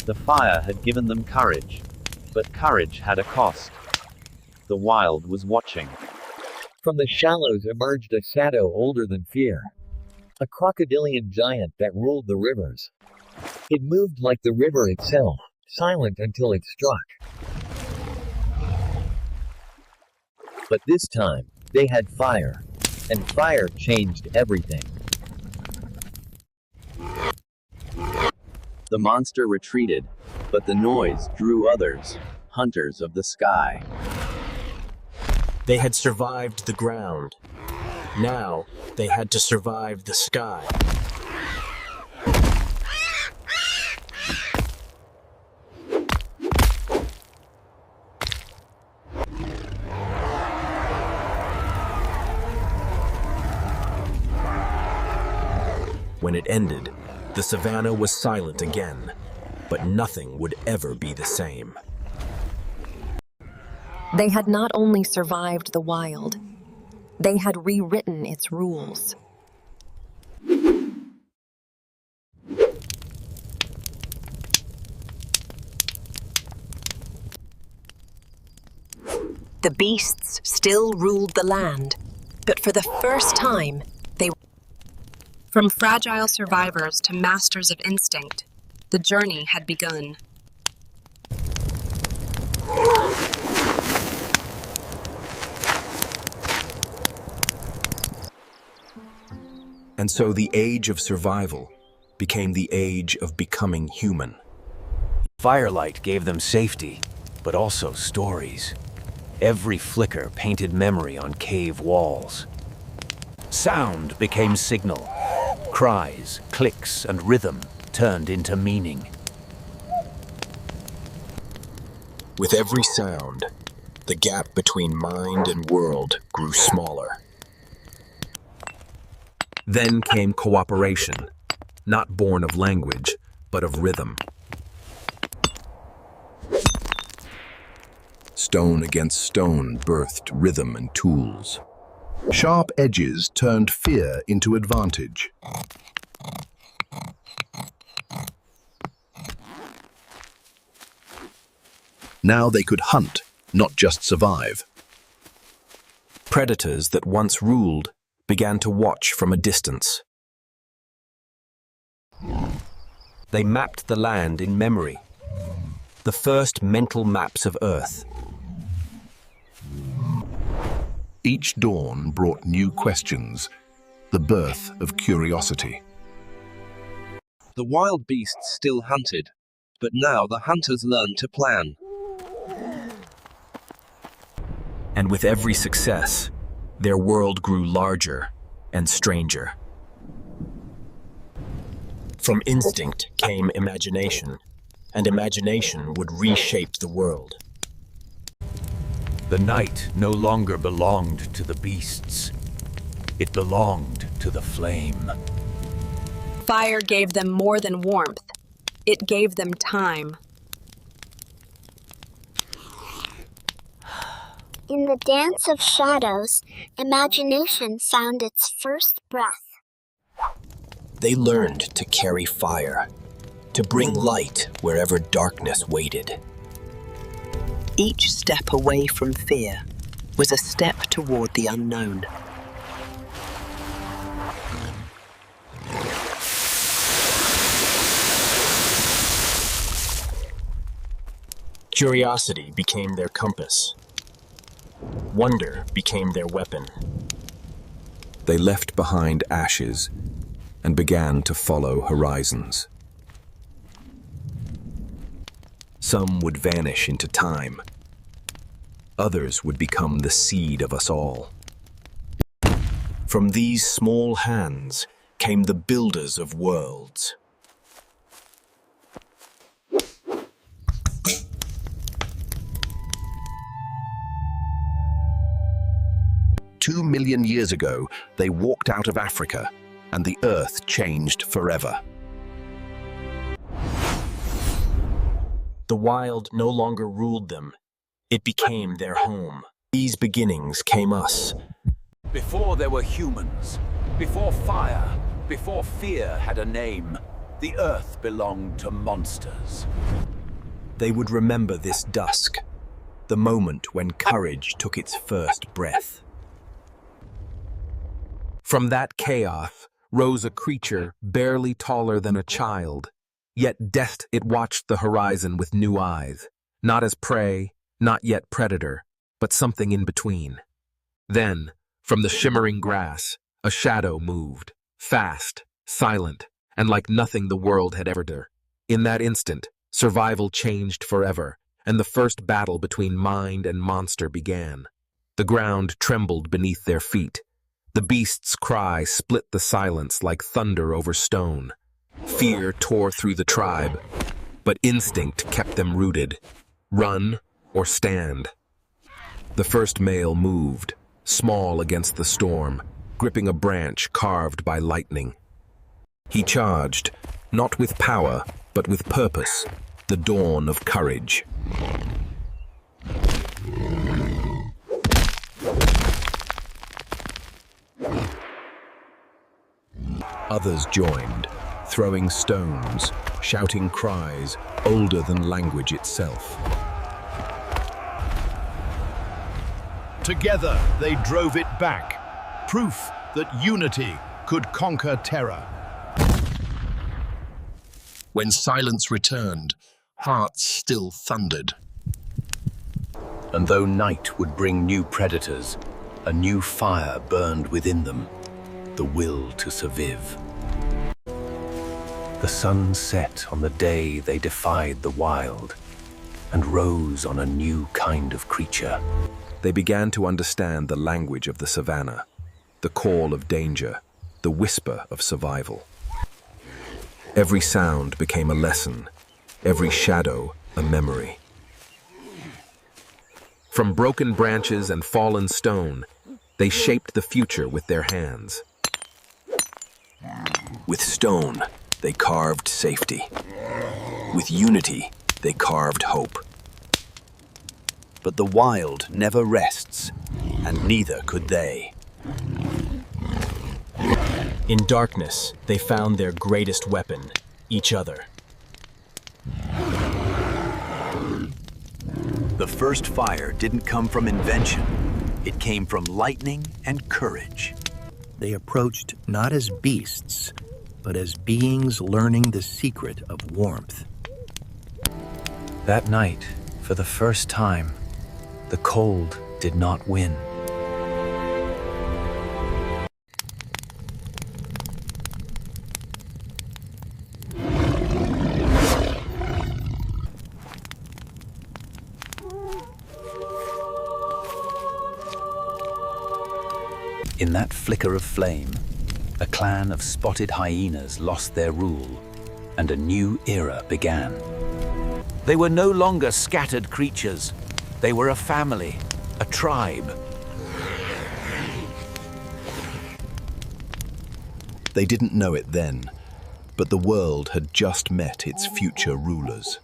The fire had given them courage. But courage had a cost. The wild was watching. From the shallows emerged a shadow older than fear. A crocodilian giant that ruled the rivers. It moved like the river itself, silent until it struck. But this time, they had fire. And fire changed everything. The monster retreated, but the noise drew others, hunters of the sky. They had survived the ground. Now, they had to survive the sky. When it ended, the savanna was silent again, but nothing would ever be the same. They had not only survived the wild, they had rewritten its rules. The beasts still ruled the land, but for the first time, they... From fragile survivors to masters of instinct, the journey had begun. And so the age of survival became the age of becoming human. Firelight gave them safety, but also stories. Every flicker painted memory on cave walls. Sound became signal. Cries, clicks, and rhythm turned into meaning. With every sound, the gap between mind and world grew smaller. Then came cooperation, not born of language, but of rhythm. Stone against stone birthed rhythm and tools. Sharp edges turned fear into advantage. Now they could hunt, not just survive. Predators that once ruled began to watch from a distance. They mapped the land in memory, the first mental maps of Earth. Each dawn brought new questions, the birth of curiosity. The wild beasts still hunted, but now the hunters learned to plan. And with every success, their world grew larger and stranger. From instinct came imagination, and imagination would reshape the world. The night no longer belonged to the beasts. It belonged to the flame. Fire gave them more than warmth. It gave them time. In the dance of shadows, imagination found its first breath. They learned to carry fire, to bring light wherever darkness waited. Each step away from fear was a step toward the unknown. Curiosity became their compass. Wonder became their weapon. They left behind ashes and began to follow horizons. Some would vanish into time. Others would become the seed of us all. From these small hands came the builders of worlds. "2 million years ago, they walked out of Africa, and the earth changed forever. The wild no longer ruled them. It became their home. These beginnings came us. Before there were humans, before fire, before fear had a name, The earth belonged to monsters. They would remember this dusk, the moment when courage took its first breath. From that chaos rose a creature barely taller than a child, yet destined it watched the horizon with new eyes, not as prey, not yet predator, but something in between. Then, from the shimmering grass, a shadow moved, fast, silent, and like nothing the world had ever done. In that instant, survival changed forever, and the first battle between mind and monster began. The ground trembled beneath their feet. The beast's cry split the silence like thunder over stone. Fear tore through the tribe, but instinct kept them rooted. Run or stand. The first male moved, small against the storm, gripping a branch carved by lightning. He charged, not with power, but with purpose, the dawn of courage. Others joined, throwing stones, shouting cries older than language itself. Together they drove it back, proof that unity could conquer terror. When silence returned, hearts still thundered. And though night would bring new predators, a new fire burned within them, the will to survive. The sun set on the day they defied the wild and rose on a new kind of creature. They began to understand the language of the savanna, the call of danger, the whisper of survival. Every sound became a lesson, every shadow a memory. From broken branches and fallen stone, they shaped the future with their hands. With stone, they carved safety. With unity, they carved hope. But the wild never rests, and neither could they. In darkness, they found their greatest weapon, each other. The first fire didn't come from invention. It came from lightning and courage. They approached not as beasts, but as beings learning the secret of warmth. That night, for the first time, the cold did not win. In that flicker of flame, a clan of spotted hyenas lost their rule, and a new era began. They were no longer scattered creatures. They were a family, a tribe. They didn't know it then, but the world had just met its future rulers.